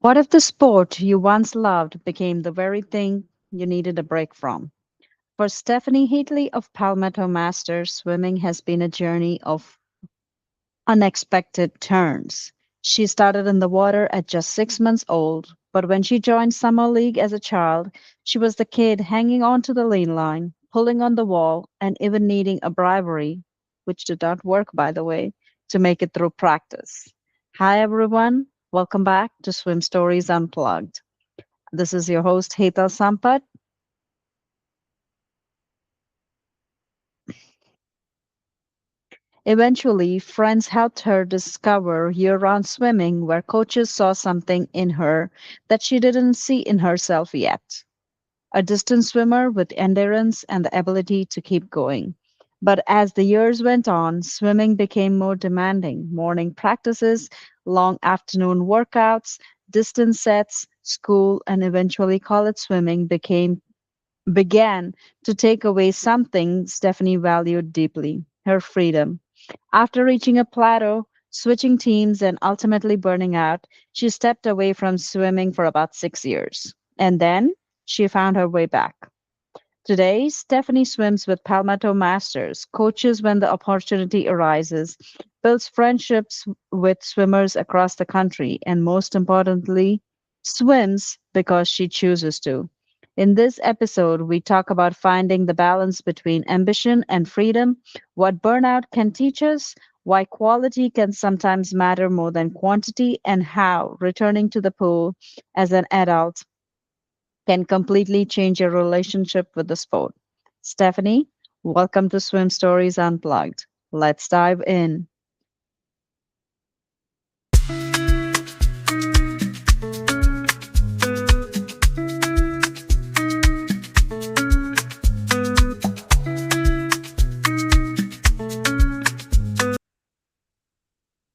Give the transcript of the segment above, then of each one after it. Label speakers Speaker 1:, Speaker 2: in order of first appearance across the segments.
Speaker 1: What if the sport you once loved became the very thing you needed a break from? For Stephanie Heatley of Palmetto Masters, swimming has been a journey of unexpected turns. She started in the water at just 6 months old, but when she joined Summer League as a child, she was the kid hanging onto the lean line, pulling on the wall, and even needing a bribery, which did not work, by the way, to make it through practice. Hi, everyone. Welcome back to Swim Stories Unplugged. This is your host, Hetal Sampat. Eventually, friends helped her discover year-round swimming, where coaches saw something in her that she didn't see in herself yet. A distance swimmer with endurance and the ability to keep going. But as the years went on, swimming became more demanding. Morning practices, long afternoon workouts, distance sets, school, and eventually college swimming began to take away something Stephanie valued deeply, her freedom. After reaching a plateau, switching teams, and ultimately burning out, she stepped away from swimming for about 6 years. And then she found her way back. Today, Stephanie swims with Palmetto Masters, coaches when the opportunity arises, builds friendships with swimmers across the country, and most importantly, swims because she chooses to. In this episode, we talk about finding the balance between ambition and freedom, what burnout can teach us, why quality can sometimes matter more than quantity, and how returning to the pool as an adult can completely change your relationship with the sport. Stephanie, welcome to Swim Stories Unplugged. Let's dive in.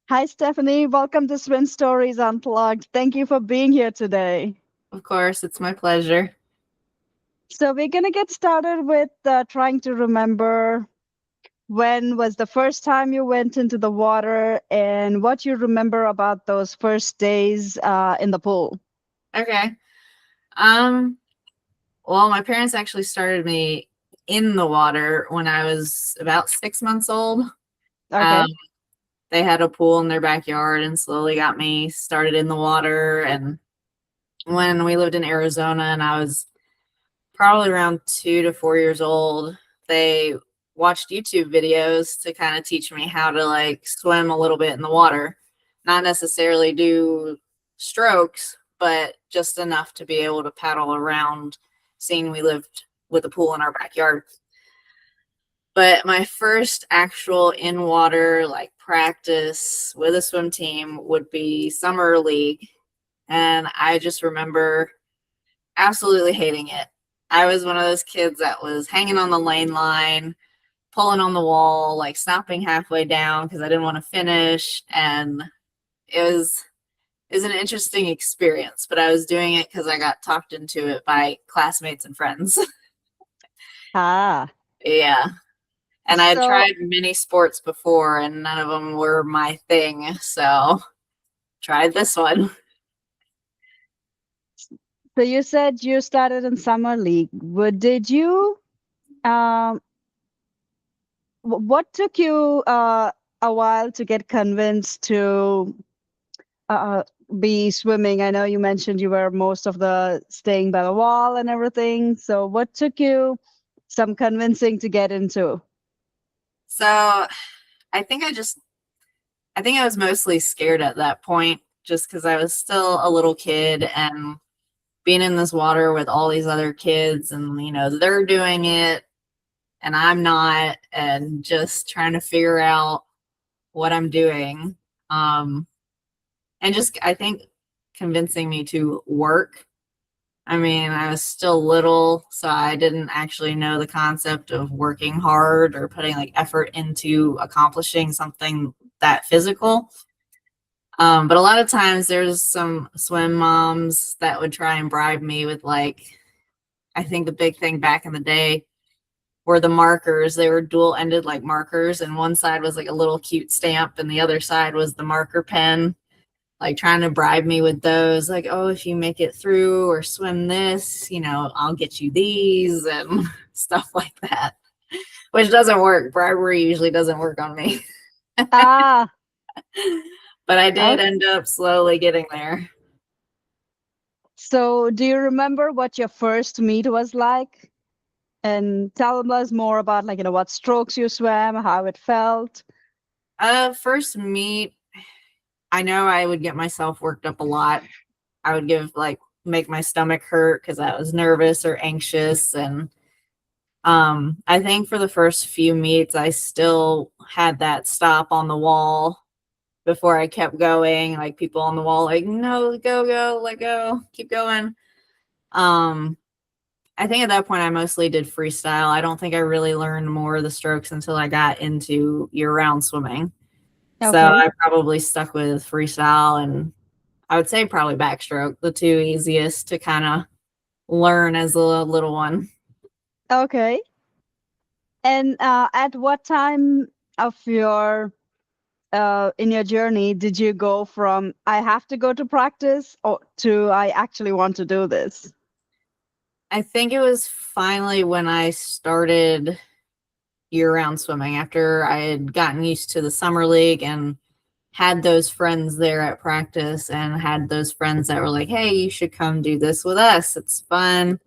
Speaker 1: Hi, Stephanie. Welcome to Swim Stories Unplugged. Thank you for being here today.
Speaker 2: Of course, it's my pleasure.
Speaker 1: So, we're going to get started with trying to remember when was the first time you went into the water and what you remember about those first days in the pool.
Speaker 2: Okay. Um, well, my parents actually started me in the water when I was about 6 months old. Um,
Speaker 1: Okay.
Speaker 2: they had a pool in their backyard and slowly got me started in the water. And when we lived in Arizona and I was probably around 2 to 4 years old, they watched YouTube videos to kind of teach me how to like swim a little bit in the water. Not necessarily do strokes, but just enough to be able to paddle around, seeing we lived with a pool in our backyard. But my first actual in water like practice with a swim team would be summer league. And I just remember absolutely hating it. I was one of those kids that was hanging on the lane line, pulling on the wall, like stopping halfway down because I didn't want to finish. And it was it was an interesting experience, but I was doing it because I got talked into it by classmates and friends.
Speaker 1: Ah,
Speaker 2: Yeah. And I had
Speaker 1: so
Speaker 2: tried many sports before and none of them were my thing. So tried this one.
Speaker 1: so you said you started in summer league. Did you um what took you a while to get convinced to uh be swimming? I know you mentioned you were most of the staying by the wall and everything. So what took you some convincing to get into?
Speaker 2: So I think I just I think I was mostly scared at that point just because I was still a little kid and being in this water with all these other kids and, they're doing it and I'm not, and just trying to figure out what I'm doing. Um, and just, I think, convincing me to work. I mean, I was still little, so I didn't actually know the concept of working hard or putting like effort into accomplishing something that physical. But a lot of times there's some swim moms that would try and bribe me with like, I think the big thing back in the day were the markers. They were dual ended like markers, and one side was like a little cute stamp, and the other side was the marker pen. like trying to bribe me with those, like, oh, if you make it through or swim this, I'll get you these and stuff like that, which doesn't work. Bribery usually doesn't work on me.
Speaker 1: Ah,
Speaker 2: But I did
Speaker 1: okay.
Speaker 2: end up slowly getting there.
Speaker 1: So, do you remember what your first meet was like? And tell us more about, like, what strokes you swam, how it felt.
Speaker 2: First meet, I know I would get myself worked up a lot. I would make my stomach hurt because I was nervous or anxious. And I think for the first few meets, I still had that stop on the wall before I kept going. Like people on the wall, like, no, go, let go, keep going. Um, I think at that point I mostly did freestyle. I don't think I really learned more of the strokes until I got into year-round swimming. So
Speaker 1: Okay.
Speaker 2: I probably stuck with freestyle and I would say probably backstroke, the two easiest to kind of learn as a little one.
Speaker 1: Okay. And at what time of your in your journey did you go from I have to go to practice or to I actually want to do this?
Speaker 2: I think it was finally when I started year-round swimming after I had gotten used to the summer league and had those friends there at practice and had those friends that were like, hey, you should come do this with us. It's fun.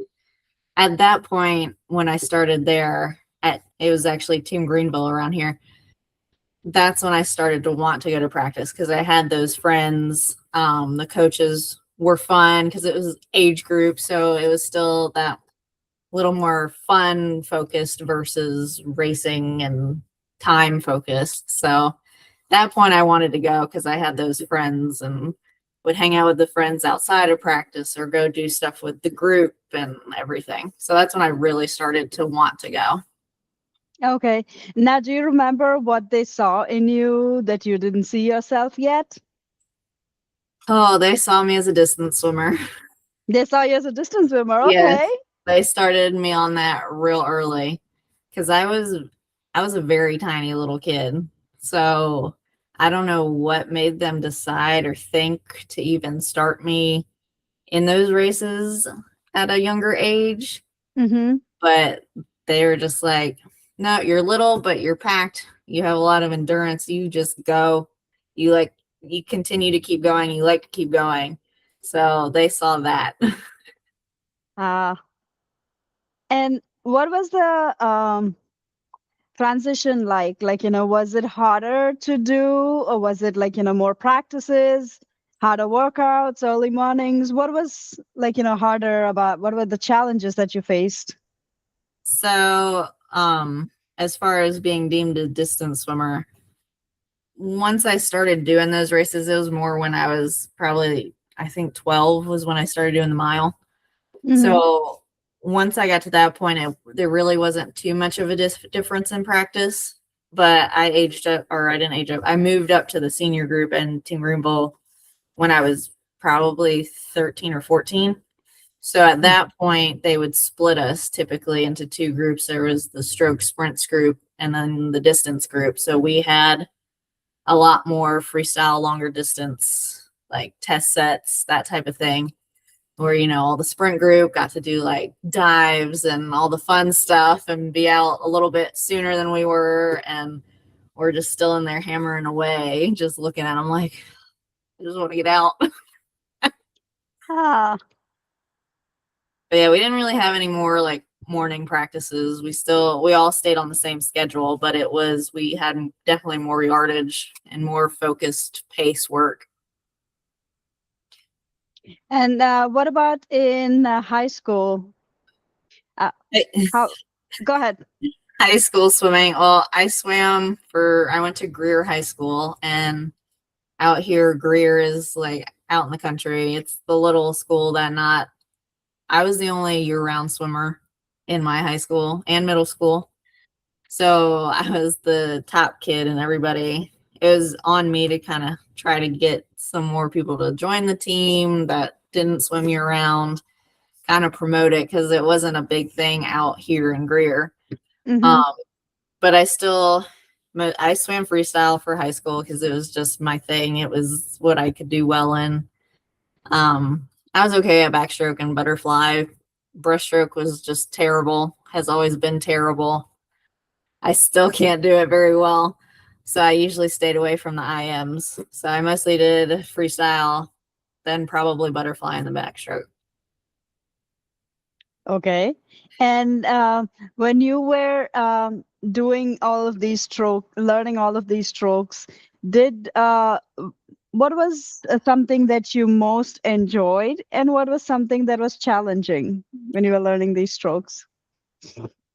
Speaker 2: At that point, when I started there, it was actually Team Greenville around here. That's when I started to want to go to practice because I had those friends. The coaches were fun because it was age group, so it was still that little more fun focused versus racing and time focused. So that point I wanted to go because I had those friends and would hang out with the friends outside of practice or go do stuff with the group and everything. So that's when I really started to want to go.
Speaker 1: Okay. Now, do you remember what they saw in you that you didn't see yourself yet?
Speaker 2: Oh, they saw me as a distance swimmer.
Speaker 1: They saw you as a distance swimmer.
Speaker 2: Yes,
Speaker 1: Okay.
Speaker 2: they started me on that real early because I was a very tiny little kid. So I don't know what made them decide or think to even start me in those races at a younger age,
Speaker 1: Mm-hmm.
Speaker 2: but they were just like, no, you're little, but you're packed. You have a lot of endurance. You just go. You continue to keep going. You like to keep going. So they saw that.
Speaker 1: And what was the transition like? Like, was it harder to do, or was it like, more practices, harder workouts, early mornings? What was like, harder about what were the challenges that you faced?
Speaker 2: So, as far as being deemed a distance swimmer, once I started doing those races, it was more when I was probably, I think 12 was when I started doing the mile.
Speaker 1: Mm-hmm.
Speaker 2: So once I got to that point, there really wasn't too much of a difference in practice. But I aged up, or I didn't age up. I moved up to the senior group and Team Greenville when I was probably 13 or 14. So at that point, they would split us typically into two groups. There was the stroke sprints group and then the distance group. So we had a lot more freestyle, longer distance, like test sets, that type of thing. Where, all the sprint group got to do like dives and all the fun stuff and be out a little bit sooner than we were. And we're just still in there hammering away, just looking at them like, I just want to get out.
Speaker 1: Ah,
Speaker 2: But yeah, we didn't really have any more like morning practices. We all stayed on the same schedule, but we had definitely more yardage and more focused pace work.
Speaker 1: and what about in high school? Uh, how? Go ahead.
Speaker 2: High school swimming. Well, I went to Greer High School, and out here, Greer is like out in the country. It's the little school I was the only year-round swimmer in my high school and middle school. So I was the top kid, and it was on me to kind of try to get some more people to join the team that didn't swim year round, kind of promote it because it wasn't a big thing out here in Greer.
Speaker 1: Mm-hmm.
Speaker 2: Um, but I still I swam freestyle for high school because it was just my thing. It was what I could do well in. I was okay at backstroke and butterfly. Breaststroke was just terrible, has always been terrible. I still can't do it very well. So I usually stayed away from the IMs. So I mostly did freestyle, then probably butterfly in the backstroke.
Speaker 1: Okay. And when you were doing all of these strokes, learning all of these strokes, did what was something that you most enjoyed, and what was something that was challenging when you were learning these strokes?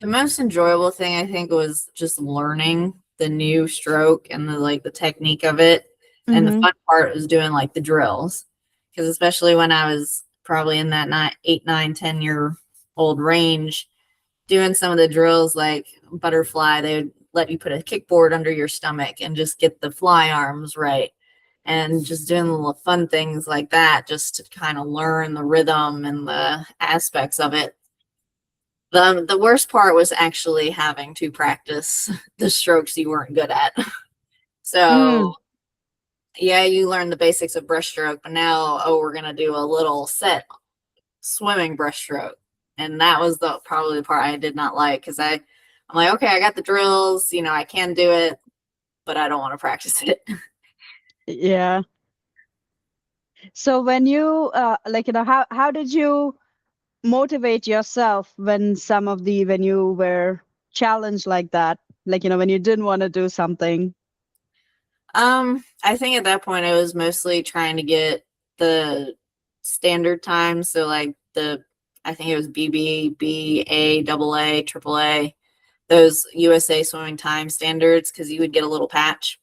Speaker 2: The most enjoyable thing I think was just learning the new stroke and the technique of it. And the
Speaker 1: Mm-hmm.
Speaker 2: fun part was doing like the drills. Because especially when I was probably in that 8, 9, 10-year old range, doing some of the drills like butterfly, they would let you put a kickboard under your stomach and just get the fly arms right. And just doing little fun things like that just to kind of learn the rhythm and the aspects of it. The worst part was actually having to practice the strokes you weren't good at. So
Speaker 1: Mm,
Speaker 2: yeah, you learn the basics of breaststroke, but now we're gonna do a little set swimming breaststroke, and that was the probably the part I did not like because I'm like, okay, I got the drills, I can do it, but I don't want to practice it.
Speaker 1: yeah. So when you how did you motivate yourself when when you were challenged like that, when you didn't want to do something?
Speaker 2: I think at that point I was mostly trying to get the standard time. So like I think it was BB, BA, double A, triple A, those USA swimming time standards, because you would get a little patch.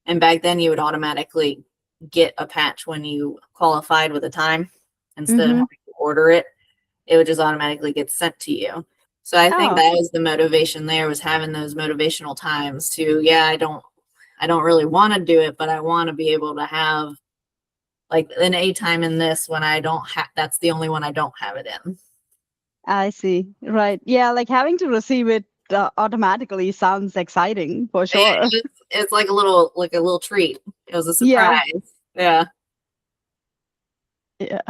Speaker 2: And back then you would automatically get a patch when you qualified with a time instead of
Speaker 1: Mm-hmm.
Speaker 2: having to order it. It would just automatically get sent to you. So I think
Speaker 1: Oh,
Speaker 2: that was the motivation there, was having those motivational times to, yeah, I don't really want to do it, but I want to be able to have like an A time in this when I don't have, that's the only one I don't have it in.
Speaker 1: I see. Right. Yeah, like having to receive it automatically sounds exciting for sure.
Speaker 2: It's like a little treat. It was a
Speaker 1: Yeah.
Speaker 2: surprise. Yeah.
Speaker 1: Yeah.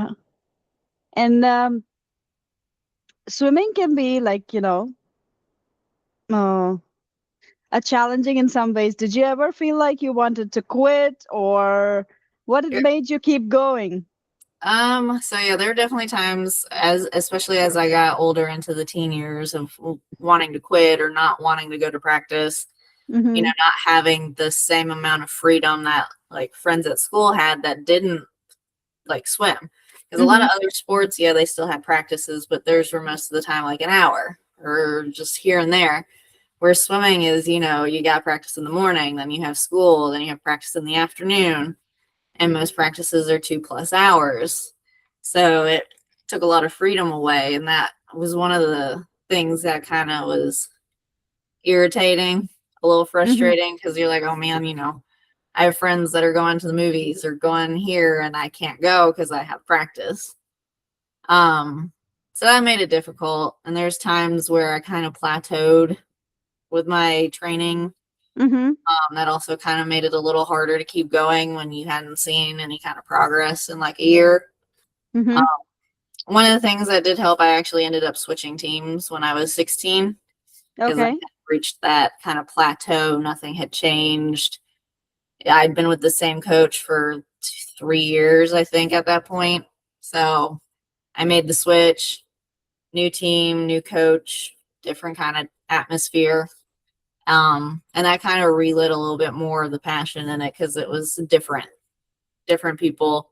Speaker 1: And swimming can be uh, a challenging in some ways. Did you ever feel like you wanted to quit, or what it made you keep going?
Speaker 2: So yeah, there are definitely times, especially as I got older into the teen years, of wanting to quit or not wanting to go to practice,
Speaker 1: Mm-hmm.
Speaker 2: not having the same amount of freedom that like friends at school had that didn't like swim. Because a lot
Speaker 1: Mm-hmm.
Speaker 2: of other sports, yeah, they still have practices, but theirs were most of the time like an hour or just here and there. Where swimming is, you got practice in the morning, then you have school, then you have practice in the afternoon, and most practices are 2+ hours. So it took a lot of freedom away, and that was one of the things that kind of was irritating, a little
Speaker 1: Mm-hmm.
Speaker 2: frustrating, because you're like, oh man, I have friends that are going to the movies or going here, and I can't go because I have practice. Um, so that made it difficult. And there's times where I kind of plateaued with my training.
Speaker 1: Mm-hmm.
Speaker 2: That also kind of made it a little harder to keep going when you hadn't seen any kind of progress in like a year. Um,
Speaker 1: Mm-hmm.
Speaker 2: one of the things that did help, I actually ended up switching teams when I was 16 because I
Speaker 1: Okay.
Speaker 2: had reached that kind of plateau. Nothing had changed. I'd been with the same coach for 3 years, I think, at that point. So I made the switch, new team, new coach, different kind of atmosphere. And that kind of relit a little bit more of the passion in it because it was different people,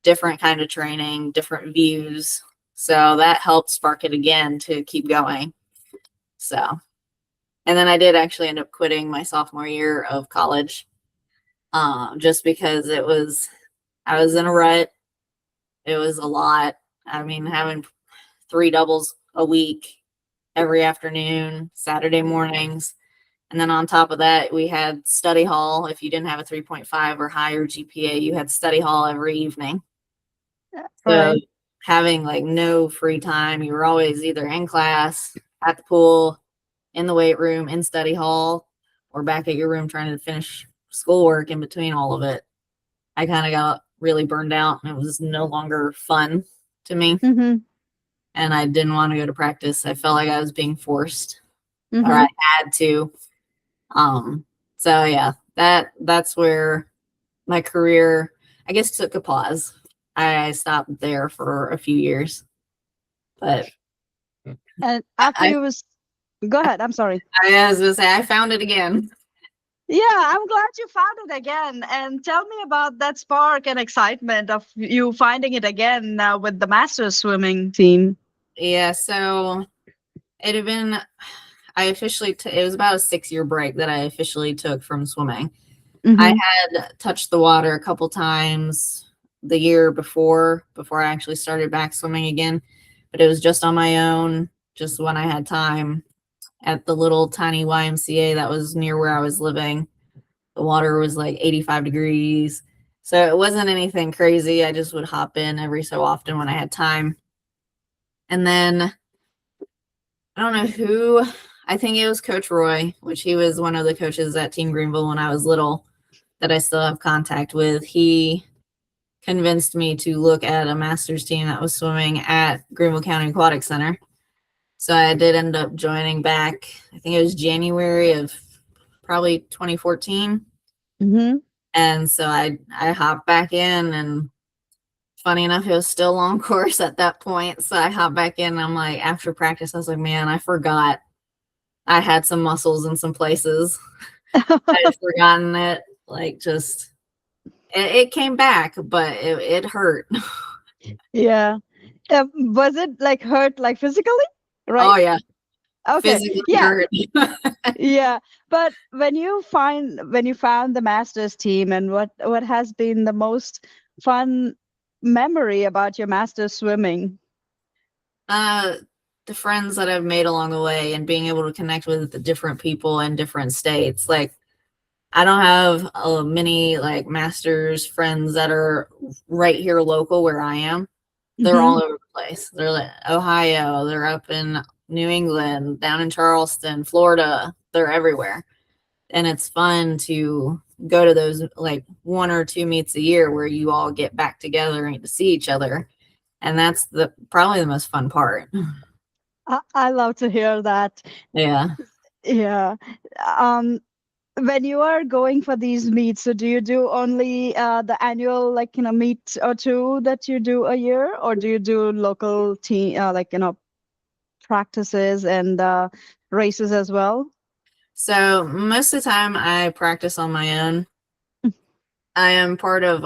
Speaker 2: different kind of training, different views. So that helped spark it again to keep going. So, and then I did actually end up quitting my sophomore year of college, just because I was in a rut. It was a lot. I mean, having 3 doubles a week every afternoon, Saturday mornings. And then on top of that, we had study hall. If you didn't have a 3.5 or higher GPA, you had study hall every evening. So
Speaker 1: Right.
Speaker 2: having like no free time, you were always either in class, at the pool, in the weight room, in study hall, or back at your room trying to finish schoolwork in between all of it, I kind of got really burned out and it was no longer fun to me.
Speaker 1: Mm-hmm.
Speaker 2: And I didn't want to go to practice. I felt like I was being forced or
Speaker 1: Mm-hmm.
Speaker 2: I had to. So yeah, that's where my career, I guess, took a pause. I stopped there for a few years, but
Speaker 1: And after
Speaker 2: I,
Speaker 1: you was, go ahead. I'm sorry.
Speaker 2: I was gonna say I found it again.
Speaker 1: Yeah, I'm glad you found it again. And tell me about that spark and excitement of you finding it again with the Masters swimming team.
Speaker 2: Yeah, so it had been, I officially, it was about a 6-year break that I officially took from swimming. I
Speaker 1: Mm-hmm.
Speaker 2: had touched the water a couple times the year before I actually started back swimming again, but it was just on my own, just when I had time at the little tiny YMCA that was near where I was living. The water was like 85 degrees. So it wasn't anything crazy. I just would hop in every so often when I had time. And then I don't know who, I think it was Coach Roy, which he was one of the coaches at Team Greenville when I was little that I still have contact with. He convinced me to look at a master's team that was swimming at Greenville County Aquatic Center. So I did end up joining back, I think it was January of probably 2014.
Speaker 1: Mm-hmm.
Speaker 2: And so I hopped back in, and funny enough, it was still long course at that point. So I hopped back in and I'm like, after practice, I was like, man, I forgot I had some muscles in some places. I had forgotten it. Like just it came back, but it hurt.
Speaker 1: Yeah. Was it like hurt, like physically? Right?
Speaker 2: Oh yeah,
Speaker 1: Okay.
Speaker 2: physically
Speaker 1: Yeah.
Speaker 2: hurt.
Speaker 1: Yeah. But when you found the Masters team, and what has been the most fun memory about your Masters swimming?
Speaker 2: uh the friends that I've made along the way and being able to connect with the different people in different states. Like I don't have many like masters friends that are right here local where I am. They're
Speaker 1: Mm-hmm.
Speaker 2: all over the place. They're like Ohio, they're up in New England, down in Charleston, Florida. They're everywhere. And it's fun to go to those like 1 or 2 meets a year where you all get back together and to see each other. And that's the probably the most fun part.
Speaker 1: I love to hear that.
Speaker 2: Yeah.
Speaker 1: Yeah. Um, when you are going for these meets, so do you do only the annual, like, meet or two that you do a year, or do you do local team, like, practices and races as well?
Speaker 2: So most of the time I practice on my own. I am part of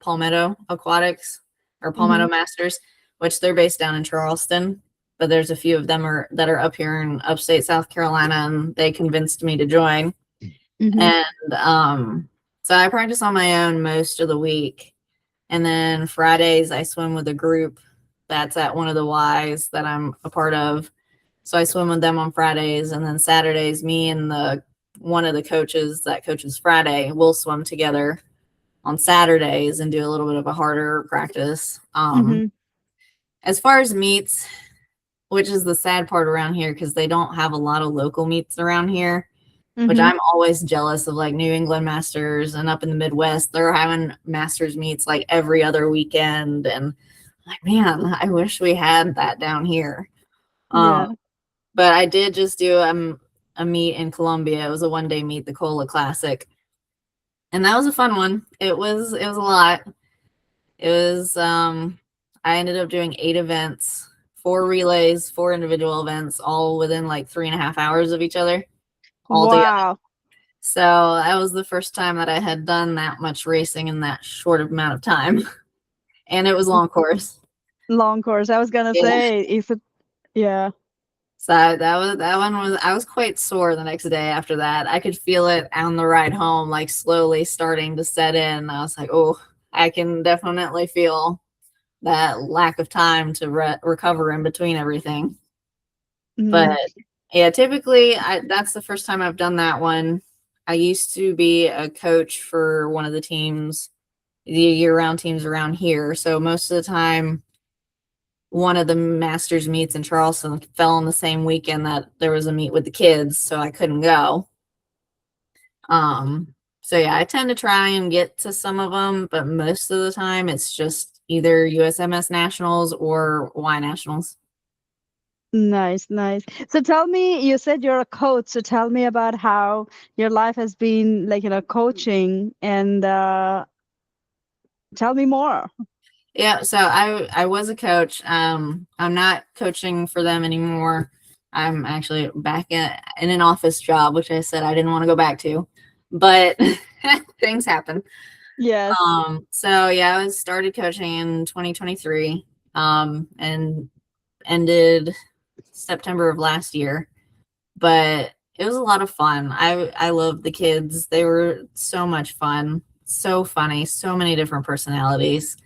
Speaker 2: Palmetto Aquatics or
Speaker 1: Mm-hmm.
Speaker 2: Palmetto Masters, which they're based down in Charleston, but there's a few of them that are up here in upstate South Carolina, and they convinced me to join.
Speaker 1: Mm-hmm.
Speaker 2: And so I practice on my own most of the week, and then Fridays I swim with a group that's at one of the Ys that I'm a part of. So I swim with them on Fridays, and then Saturdays, me and the one of the coaches that coaches Friday will swim together on Saturdays and do a little bit of a harder practice.
Speaker 1: Mm-hmm.
Speaker 2: As far as meets, which is the sad part around here because they don't have a lot of local meets around here, which
Speaker 1: Mm-hmm.
Speaker 2: I'm always jealous of, like New England Masters and up in the Midwest. They're having Masters meets like every other weekend. And I'm like, man, I wish we had that down here. Um,
Speaker 1: Yeah.
Speaker 2: but I did just do a meet in Columbia. It was a 1-day meet, the Cola Classic. And that was a fun one. It was a lot. It was I ended up doing 8 events, 4 relays, 4 individual events, all within like 3.5 hours of each other, all together.
Speaker 1: Wow.
Speaker 2: So that was the first time that I had done that much racing in that short amount of time. And it was long course.
Speaker 1: Long course. I was gonna
Speaker 2: Yeah.
Speaker 1: say, if it, yeah.
Speaker 2: So that one was I was quite sore the next day after that. I could feel it on the ride home, like slowly starting to set in. I was like, oh, I can definitely feel that lack of time to recover in between everything.
Speaker 1: Mm-hmm.
Speaker 2: But yeah, typically that's the first time I've done that one. I used to be a coach for one of the teams, the year-round teams around here. So most of the time, one of the masters meets in Charleston fell on the same weekend that there was a meet with the kids, so I couldn't go. So yeah, I tend to try and get to some of them, but most of the time it's just either USMS nationals or Y nationals.
Speaker 1: Nice, nice. So tell me, you said you're a coach, so tell me about how your life has been like, coaching and tell me more.
Speaker 2: Yeah, so I was a coach. I'm not coaching for them anymore. I'm actually back in an office job, which I said I didn't want to go back to, but things happen.
Speaker 1: Yes.
Speaker 2: So yeah, I was started coaching in 2023, and ended September of last year. But it was a lot of fun. I loved the kids. They were so much fun, so funny, so many different personalities.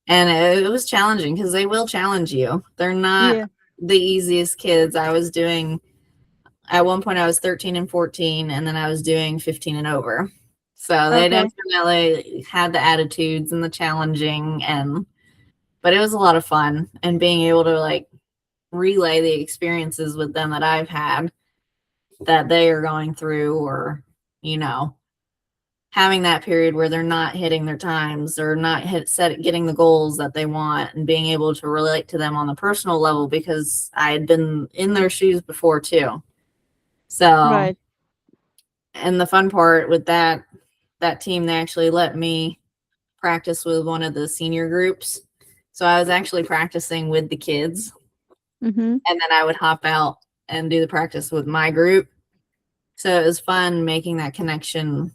Speaker 2: And it was challenging because they will challenge you. They're not
Speaker 1: Yeah.
Speaker 2: the easiest kids. I was doing at one point I was 13 and 14, and then I was doing 15 and over. So they
Speaker 1: Okay.
Speaker 2: definitely had the attitudes and the challenging, and but it was a lot of fun, and being able to like relay the experiences with them that I've had that they are going through, or you know, having that period where they're not hitting their times or not getting the goals that they want, and being able to relate to them on the personal level because I had been in their shoes before too. So,
Speaker 1: Right.
Speaker 2: and the fun part with that team, they actually let me practice with one of the senior groups. So I was actually practicing with the kids,
Speaker 1: Mm-hmm.
Speaker 2: and then I would hop out and do the practice with my group. So it was fun making that connection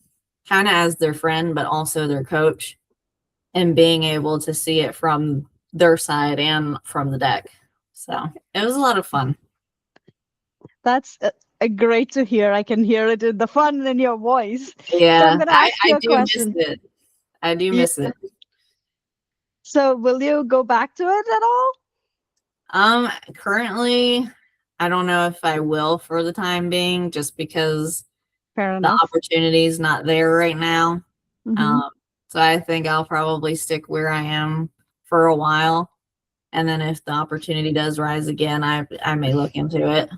Speaker 2: kind of as their friend, but also their coach, and being able to see it from their side and from the deck. So it was a lot of fun.
Speaker 1: That's great to hear. I can hear it in the fun in your voice. So I'm
Speaker 2: Yeah,
Speaker 1: going to
Speaker 2: I,
Speaker 1: ask
Speaker 2: I
Speaker 1: you a
Speaker 2: do miss
Speaker 1: question.
Speaker 2: it. I do
Speaker 1: Yeah.
Speaker 2: miss it.
Speaker 1: So will you go back to it at all?
Speaker 2: Currently, I don't know if I will for the time being, just because
Speaker 1: Fair
Speaker 2: the
Speaker 1: enough.
Speaker 2: opportunity is not there right now.
Speaker 1: Mm-hmm.
Speaker 2: Um, so I think I'll probably stick where I am for a while, and then if the opportunity does rise again, I may look into it.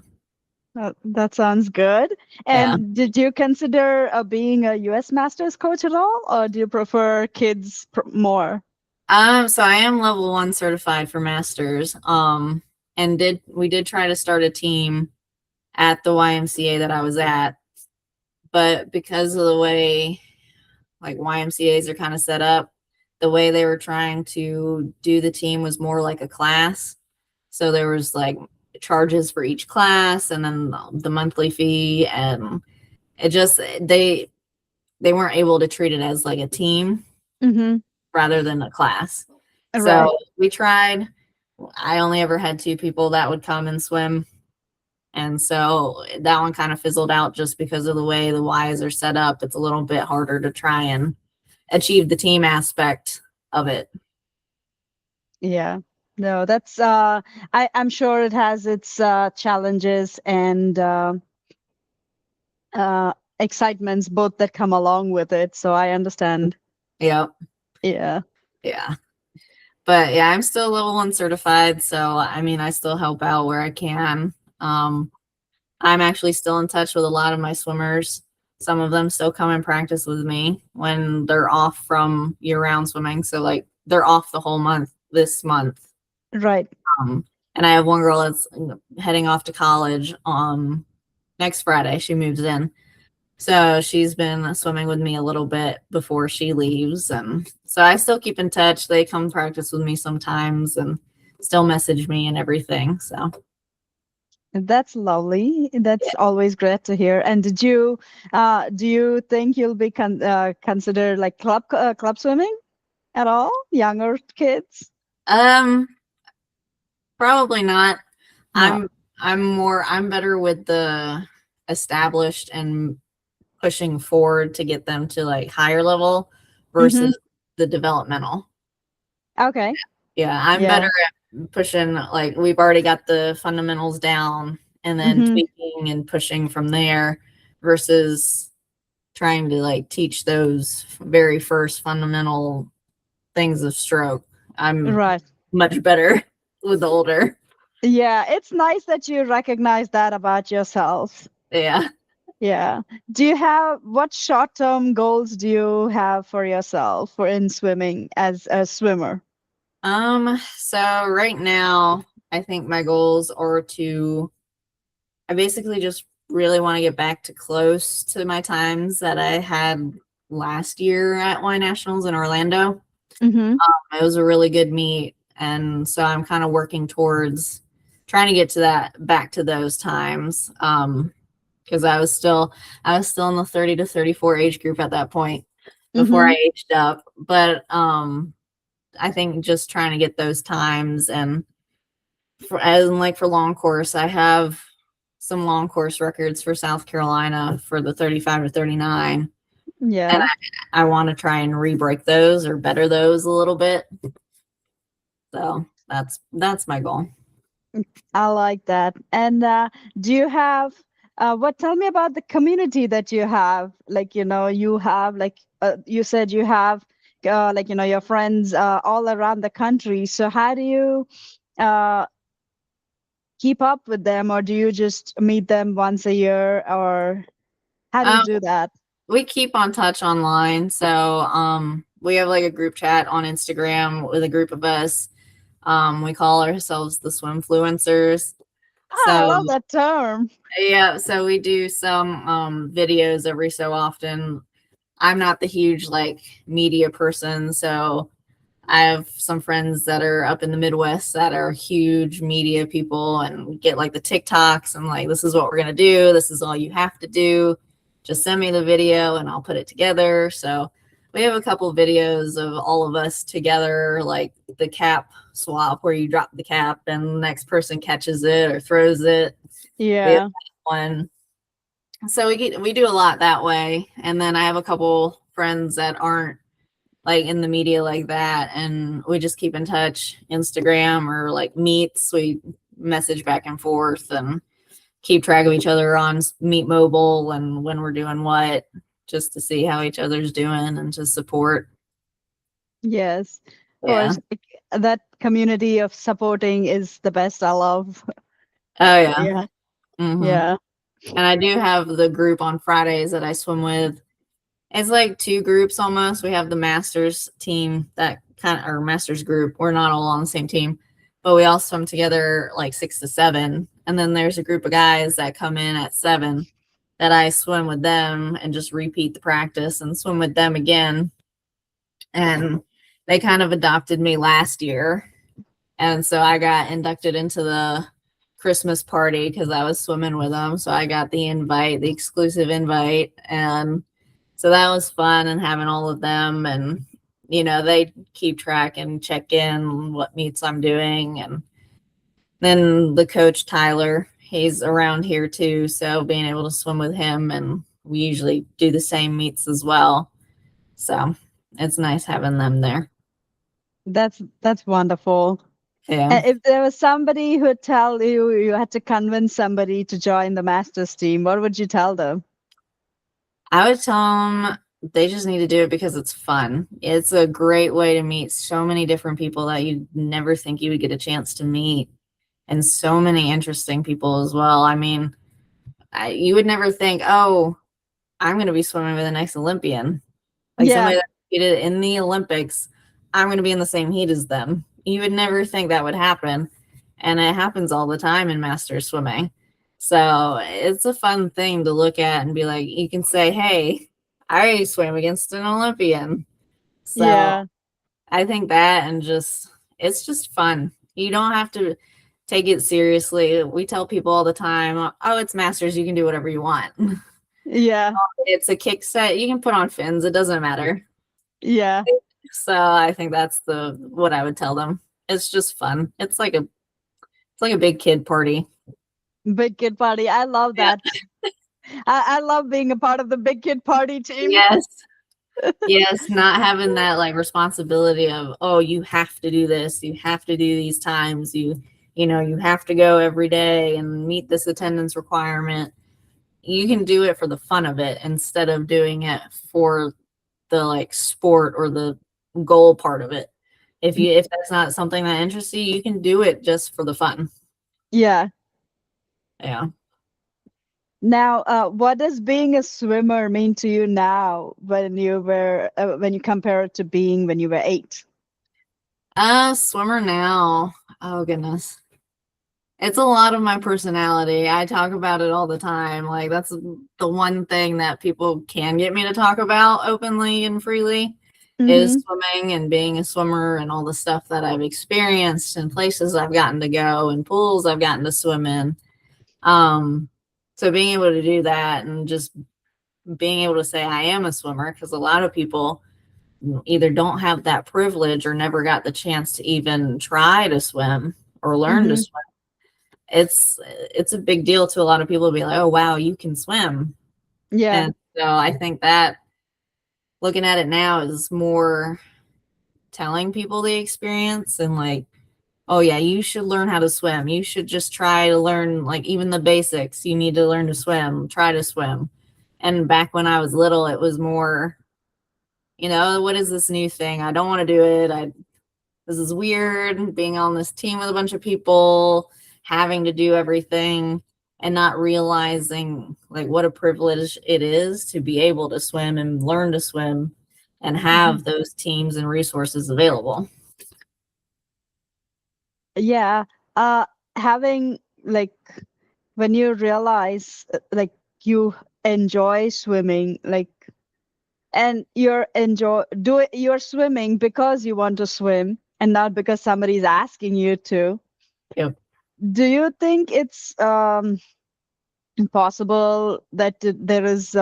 Speaker 1: That sounds good.
Speaker 2: Yeah.
Speaker 1: And did you consider being a US Masters coach at all, or do you prefer kids more?
Speaker 2: So I am level one certified for masters. And did try to start a team at the YMCA that I was at, but because of the way like YMCA's are kind of set up, the way they were trying to do the team was more like a class. So there was like charges for each class, and then the monthly fee, and it just they weren't able to treat it as like a team
Speaker 1: Mm-hmm.
Speaker 2: rather than a class.
Speaker 1: Right.
Speaker 2: So we tried. I only ever had two people that would come and swim. And so that one kind of fizzled out just because of the way the Ys are set up. It's a little bit harder to try and achieve the team aspect of it.
Speaker 1: Yeah. No, that's I'm sure it has its challenges and excitements both that come along with it. So I understand.
Speaker 2: Yep.
Speaker 1: Yeah.
Speaker 2: Yeah. But yeah, I'm still level one certified. So, I mean, I still help out where I can. I'm actually still in touch with a lot of my swimmers. Some of them still come and practice with me when they're off from year round swimming. So, like, they're off the whole month this month.
Speaker 1: Right.
Speaker 2: Um, and I have one girl that's heading off to college next Friday. She moves in. So she's been swimming with me a little bit before she leaves. And so I still keep in touch. They come practice with me sometimes and still message me and everything. So
Speaker 1: That's lovely. That's always great to hear. And do you think you'll be considered like club swimming at all? Younger kids?
Speaker 2: um probably not.
Speaker 1: No.
Speaker 2: I'm better with the established and pushing forward to get them to like higher level
Speaker 1: Mm-hmm.
Speaker 2: versus the developmental.
Speaker 1: Okay.
Speaker 2: Yeah, I'm better
Speaker 1: Yeah.
Speaker 2: at pushing, like we've already got the fundamentals down and then
Speaker 1: Mm-hmm.
Speaker 2: tweaking and pushing from there versus trying to like teach those very first fundamental things of stroke. I'm
Speaker 1: Right.
Speaker 2: much better with the older.
Speaker 1: Yeah, it's nice that you recognize that about yourself.
Speaker 2: Yeah.
Speaker 1: Yeah. Do you have what short-term goals do you have for yourself for in swimming as a swimmer?
Speaker 2: So right now, I think my goals are to, I basically just really want to get back to close to my times that I had last year at Y Nationals in Orlando.
Speaker 1: Mm-hmm.
Speaker 2: It was a really good meet, and so I'm kind of working towards trying to get to that back to those times. Because I was still in the 30 to 34 age group at that point before
Speaker 1: Mm-hmm.
Speaker 2: I aged up. But I think just trying to get those times and for long course, I have some long course records for South Carolina for the 35 to 39. And
Speaker 1: Yeah.
Speaker 2: I want to try and re-break those or better those a little bit. So that's my goal.
Speaker 1: I like that. And do you have what tell me about the community that you have? Like, you have like you said you have like, your friends all around the country. So how do you uh keep up with them, or do you just meet them once a year, or how do you
Speaker 2: Um,
Speaker 1: do that?
Speaker 2: we keep on touch online. So we have like a group chat on Instagram with a group of us. We call ourselves the Swimfluencers.
Speaker 1: Ah, I
Speaker 2: So
Speaker 1: love that term.
Speaker 2: yeah, so we do some videos every so often. I'm not the huge like media person, so I have some friends that are up in the Midwest that are huge media people and get like the TikToks and like, this is what we're going to do. This is all you have to do. Just send me the video and I'll put it together. So we have a couple of videos of all of us together, like the cap swap where you drop the cap and the next person catches it or throws it. We have
Speaker 1: Yeah.
Speaker 2: one. So we do a lot that way. And then I have a couple friends that aren't like in the media like that, and we just keep in touch Instagram or like meets. We message back and forth and keep track of each other on Meet Mobile and when we're doing what, just to see how each other's doing and to support.
Speaker 1: Yes. Of
Speaker 2: Yeah.
Speaker 1: course. That community of supporting is the best. I love.
Speaker 2: Oh yeah.
Speaker 1: Yeah.
Speaker 2: Hmm.
Speaker 1: Yeah.
Speaker 2: And I do have the group on Fridays that I swim with. It's like two groups almost. We have the masters team that kind of, or masters group. We're not all on the same team, but we all swim together like 6 to 7. And then there's a group of guys that come in at 7 that I swim with them and just repeat the practice and swim with them again. And they kind of adopted me last year. And so I got inducted into the Christmas party because I was swimming with them. So I got the invite, the exclusive invite. And so that was fun and having all of them. And, they keep track and check in what meets I'm doing. And then the coach, Tyler, he's around here too. So being able to swim with him, and we usually do the same meets as well. So it's nice having them there.
Speaker 1: That's wonderful.
Speaker 2: Yeah.
Speaker 1: And if there was somebody who would tell you you had to convince somebody to join the Masters team, what would you tell them?
Speaker 2: I would tell them they just need to do it because it's fun. It's a great way to meet so many different people that you never think you would get a chance to meet, and so many interesting people as well. I mean, you would never think, oh, I'm going to be swimming with the next Olympian, like
Speaker 1: Yeah.
Speaker 2: somebody that competed in the Olympics. I'm going to be in the same heat as them. You would never think that would happen, and it happens all the time in master swimming. So it's a fun thing to look at and be like, you can say, hey, I swam against an Olympian. So
Speaker 1: Yeah.
Speaker 2: I think that, and it's just fun. You don't have to take it seriously. We tell people all the time, oh, it's masters. You can do whatever you want.
Speaker 1: Yeah.
Speaker 2: It's a kick set. You can put on fins. It doesn't matter.
Speaker 1: Yeah.
Speaker 2: So I think that's what I would tell them. It's just fun. It's like a big kid party.
Speaker 1: Big kid party. I love
Speaker 2: Yeah.
Speaker 1: that. I love being a part of the big kid party team.
Speaker 2: Yes. Yes, not having that like responsibility of, oh, you have to do this, you have to do these times, you have to go every day and meet this attendance requirement. You can do it for the fun of it instead of doing it for the like sport or the goal part of it. If that's not something that interests you, you can do it just for the fun.
Speaker 1: Yeah.
Speaker 2: Yeah.
Speaker 1: Now, what does being a swimmer mean to you now when you compare it to being when you were 8?
Speaker 2: Swimmer now. Oh goodness. It's a lot of my personality. I talk about it all the time. Like that's the one thing that people can get me to talk about openly and freely is
Speaker 1: Mm-hmm.
Speaker 2: swimming and being a swimmer and all the stuff that I've experienced and places I've gotten to go and pools I've gotten to swim in. Um, so being able to do that and just being able to say I am a swimmer, because a lot of people either don't have that privilege or never got the chance to even try to swim or learn to
Speaker 1: Mm-hmm.
Speaker 2: swim. It's a big deal to a lot of people to be like, oh wow, you can swim.
Speaker 1: Yeah.
Speaker 2: And so I think that looking at it now is more telling people the experience and like, oh yeah, you should learn how to swim. You should just try to learn like even the basics. You need to learn to swim, try to swim. And back when I was little, it was more, what is this new thing? I don't want to do it. This is weird being on this team with a bunch of people, having to do everything and not realizing like what a privilege it is to be able to swim and learn to swim and
Speaker 1: Mm-hmm.
Speaker 2: have those teams and resources available.
Speaker 1: Yeah. Uh, having like when you realize like you enjoy swimming, like and you're swimming because you want to swim and not because somebody's asking you to.
Speaker 2: Yep.
Speaker 1: Do you think it's possible that there is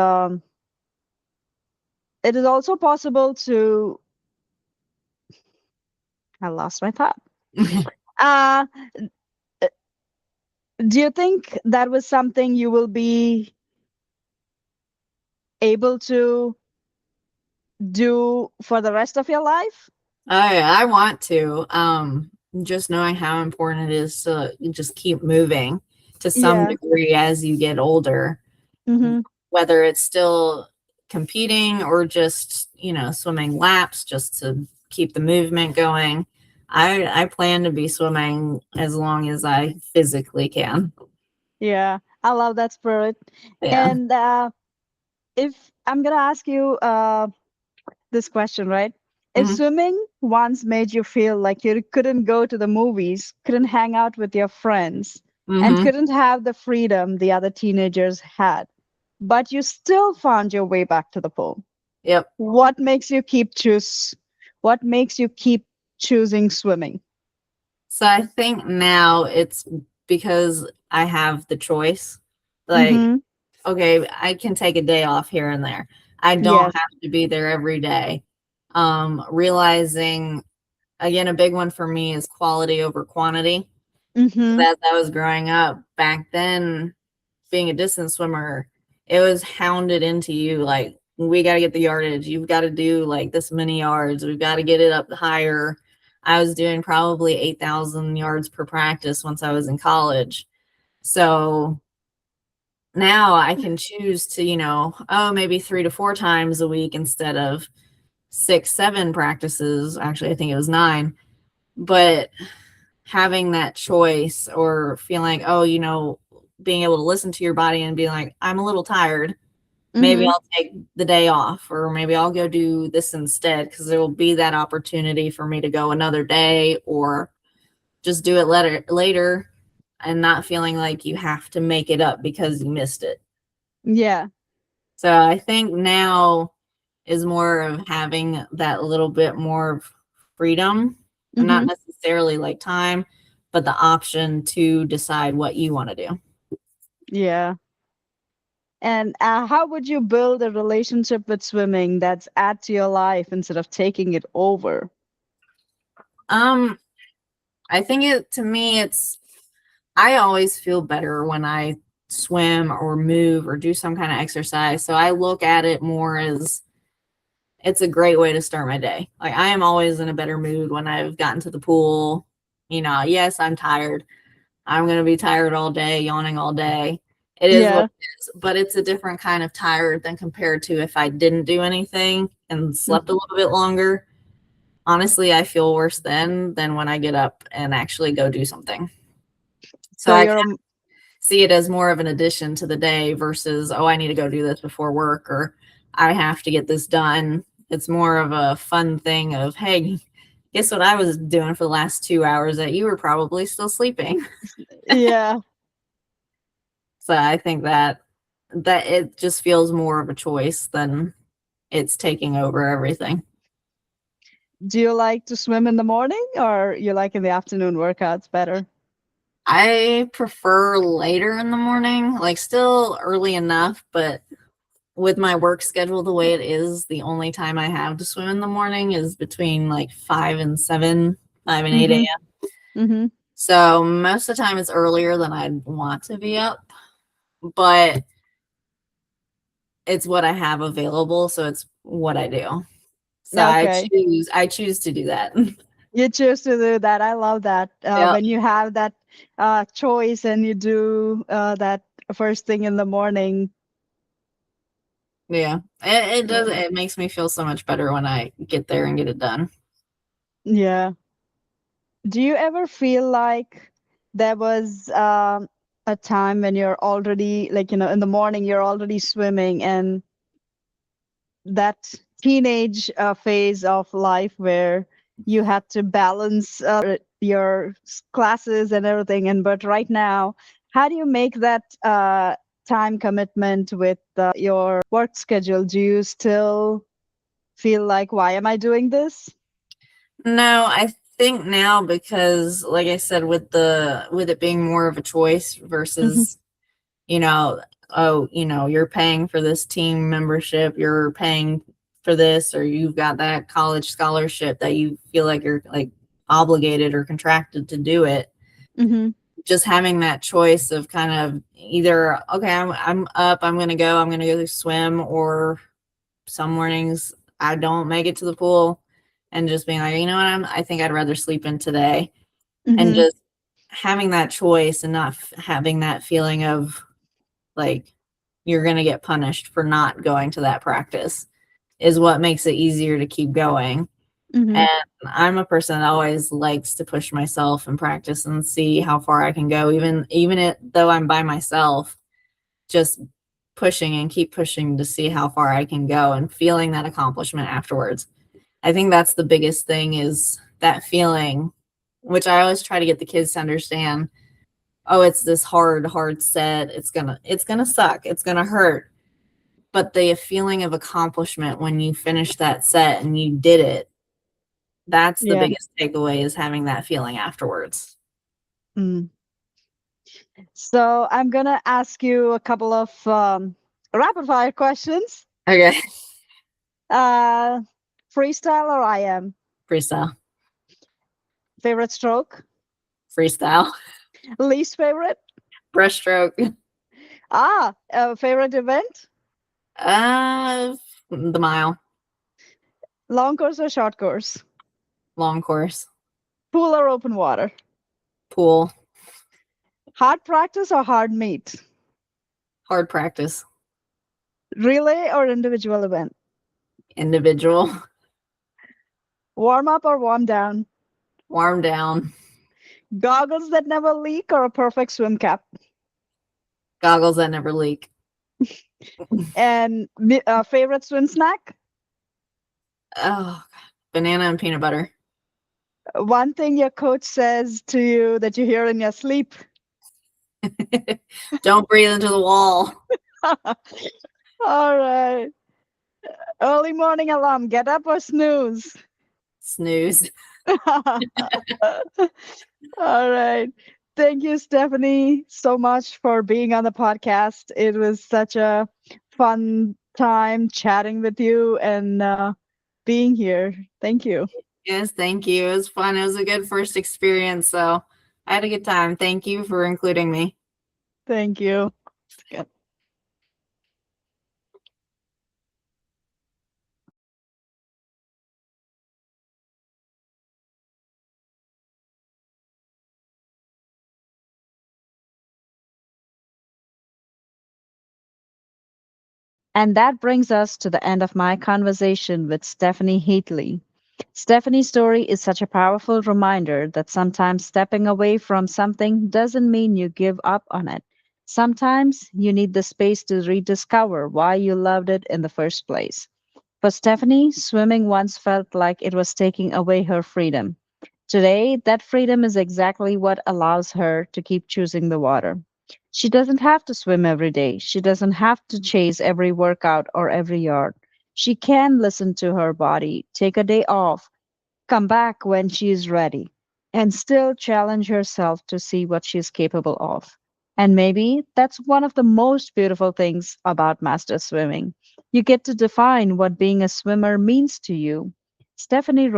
Speaker 1: it is also possible to I lost my thought. Uh do you think that was something you will be able to do for the rest of your life?
Speaker 2: I want to. Just knowing how important it is to just keep moving to some
Speaker 1: Yeah.
Speaker 2: degree as you get older,
Speaker 1: Mm-hmm.
Speaker 2: whether it's still competing or just, swimming laps just to keep the movement going. I plan to be swimming as long as I physically can.
Speaker 1: Yeah. I love that spirit.
Speaker 2: Yeah.
Speaker 1: And if I'm gonna ask you this question, right? If
Speaker 2: Hmm.
Speaker 1: swimming once made you feel like you couldn't go to the movies, couldn't hang out with your friends, and
Speaker 2: Hmm.
Speaker 1: couldn't have the freedom the other teenagers had, but you still found your way back to the pool,
Speaker 2: Yep.
Speaker 1: what makes you what makes you keep choosing swimming?
Speaker 2: So I think now it's because I have the choice. Like,
Speaker 1: Mm-hmm.
Speaker 2: okay, I can take a day off here and there. I don't
Speaker 1: Yes.
Speaker 2: have to be there every day. Realizing again, a big one for me is quality over quantity.
Speaker 1: Mm-hmm.
Speaker 2: As I was growing up back then, being a distance swimmer, it was hounded into you like, we got to get the yardage. You've got to do like this many yards. We've got to get it up higher. I was doing probably 8,000 yards per practice once I was in college. So now I can choose to, oh, maybe 3 to 4 times a week instead of 6, 7 practices. Actually, I think it was 9. But having that choice or feeling, oh, being able to listen to your body and be like, I'm a little tired. Maybe
Speaker 1: Mm-hmm.
Speaker 2: I'll take the day off, or maybe I'll go do this instead because there will be that opportunity for me to go another day or just do it later and not feeling like you have to make it up because you missed it.
Speaker 1: Yeah.
Speaker 2: So I think now is more of having that little bit more freedom and not
Speaker 1: Mm-hmm.
Speaker 2: necessarily like time, but the option to decide what you want to do.
Speaker 1: Yeah. And how would you build a relationship with swimming that's add to your life instead of taking it over?
Speaker 2: Um, I think to me, I always feel better when I swim or move or do some kind of exercise. So I look at it more as it's a great way to start my day. Like I am always in a better mood when I've gotten to the pool. Yes, I'm tired. I'm going to be tired all day, yawning all day. It is what
Speaker 1: Yeah.
Speaker 2: it is, but it's a different kind of tired than compared to if I didn't do anything and slept a
Speaker 1: Mhm.
Speaker 2: little bit longer. Honestly, I feel worse then than when I get up and actually go do something. So
Speaker 1: So
Speaker 2: I
Speaker 1: you're a
Speaker 2: see it as more of an addition to the day versus, oh, I need to go do this before work or I have to get this done. It's more of a fun thing of, hey, guess what I was doing for the last 2 hours that you were probably still sleeping.
Speaker 1: Yeah.
Speaker 2: So I think that it just feels more of a choice than it's taking over everything.
Speaker 1: Do you like to swim in the morning or you like in the afternoon workouts better?
Speaker 2: I prefer later in the morning, like still early enough, but with my work schedule the way it is, the only time I have to swim in the morning is between like 5 and 7, 5 and 8
Speaker 1: Mm-hmm.
Speaker 2: a.m.
Speaker 1: Mm-hmm.
Speaker 2: So most of the time it's earlier than I'd want to be up, but it's what I have available, so it's what I do. So
Speaker 1: Okay.
Speaker 2: I choose to do that.
Speaker 1: You choose to do that. I love that.
Speaker 2: Yeah.
Speaker 1: When you have that choice and you do that first thing in the morning.
Speaker 2: Yeah. It does,
Speaker 1: Yeah.
Speaker 2: it makes me feel so much better when I get there and get it done.
Speaker 1: Yeah. Do you ever feel like there was a time when you're already, like, in the morning, you're already swimming, and that teenage phase of life where you had to balance your classes and everything, and but right now, how do you make that time commitment with your work schedule? Do you still feel like, why am I doing this?
Speaker 2: No, I think now because like I said, with it being more of a choice
Speaker 1: Hmm.
Speaker 2: versus, you know, oh, you're paying for this team membership, you're paying for this, or you've got that college scholarship that you feel like you're like obligated or contracted to do it.
Speaker 1: Hmm.
Speaker 2: Just having that choice of kind of either, okay, I'm up, I'm gonna go swim, or some mornings I don't make it to the pool, and just being like, you know what, I think I'd rather sleep in today, and
Speaker 1: Hmm.
Speaker 2: just having that choice and not having that feeling of like you're gonna get punished for not going to that practice is what makes it easier to keep going.
Speaker 1: Hmm.
Speaker 2: And I'm a person that always likes to push myself and practice and see how far I can go, even it though I'm by myself, just pushing and keep pushing to see how far I can go and feeling that accomplishment afterwards. I think that's the biggest thing is that feeling, which I always try to get the kids to understand. Oh, it's this hard set. It's gonna suck. It's gonna hurt. But the feeling of accomplishment when you finish that set and you did it, that's the
Speaker 1: Yeah.
Speaker 2: biggest takeaway is having that feeling afterwards.
Speaker 1: Mm. So I'm gonna ask you a couple of rapid fire questions.
Speaker 2: Okay.
Speaker 1: Uh, Freestyle or I am?
Speaker 2: Freestyle.
Speaker 1: Favorite stroke?
Speaker 2: Freestyle.
Speaker 1: Least favorite?
Speaker 2: Breaststroke.
Speaker 1: Favorite event?
Speaker 2: The mile.
Speaker 1: Long course or short course?
Speaker 2: Long course.
Speaker 1: Pool or open water?
Speaker 2: Pool.
Speaker 1: Hard practice or hard meet?
Speaker 2: Hard practice.
Speaker 1: Relay or individual event?
Speaker 2: Individual.
Speaker 1: Warm up or warm down?
Speaker 2: Warm down.
Speaker 1: Goggles that never leak or a perfect swim cap?
Speaker 2: Goggles that never leak.
Speaker 1: And favorite swim snack?
Speaker 2: Oh, banana and peanut butter.
Speaker 1: One thing your coach says to you that you hear in your sleep?
Speaker 2: Don't breathe into the wall.
Speaker 1: All right. Early morning alarm, get up or snooze?
Speaker 2: Snooze.
Speaker 1: All right. Thank you, Stephanie, so much for being on the podcast. It was such a fun time chatting with you and being here. Thank you.
Speaker 2: Yes, thank you. It was fun. It was a good first experience. So I had a good time. Thank you for including me.
Speaker 1: Thank you. And that brings us to the end of my conversation with Stephanie Heatley. Stephanie's story is such a powerful reminder that sometimes stepping away from something doesn't mean you give up on it. Sometimes you need the space to rediscover why you loved it in the first place. For Stephanie, swimming once felt like it was taking away her freedom. Today, that freedom is exactly what allows her to keep choosing the water. She doesn't have to swim every day. She doesn't have to chase every workout or every yard. She can listen to her body, take a day off, come back when she is ready, and still challenge herself to see what she's capable of. And maybe that's one of the most beautiful things about master swimming. You get to define what being a swimmer means to you. Stephanie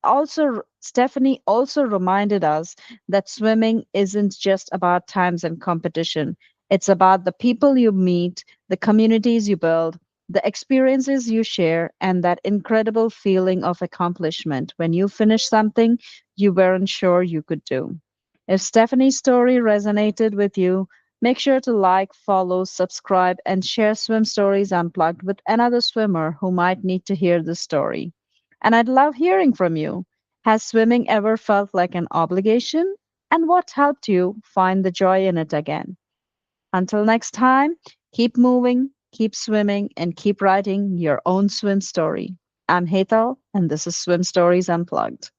Speaker 1: also reminded us that swimming isn't just about times and competition. It's about the people you meet, the communities you build, the experiences you share, and that incredible feeling of accomplishment when you finish something you weren't sure you could do. If Stephanie's story resonated with you, make sure to like, follow, subscribe, and share Swim Stories Unplugged with another swimmer who might need to hear this story. And I'd love hearing from you. Has swimming ever felt like an obligation? And what helped you find the joy in it again? Until next time, keep moving, keep swimming, and keep writing your own swim story. I'm Hetal, and this is Swim Stories Unplugged.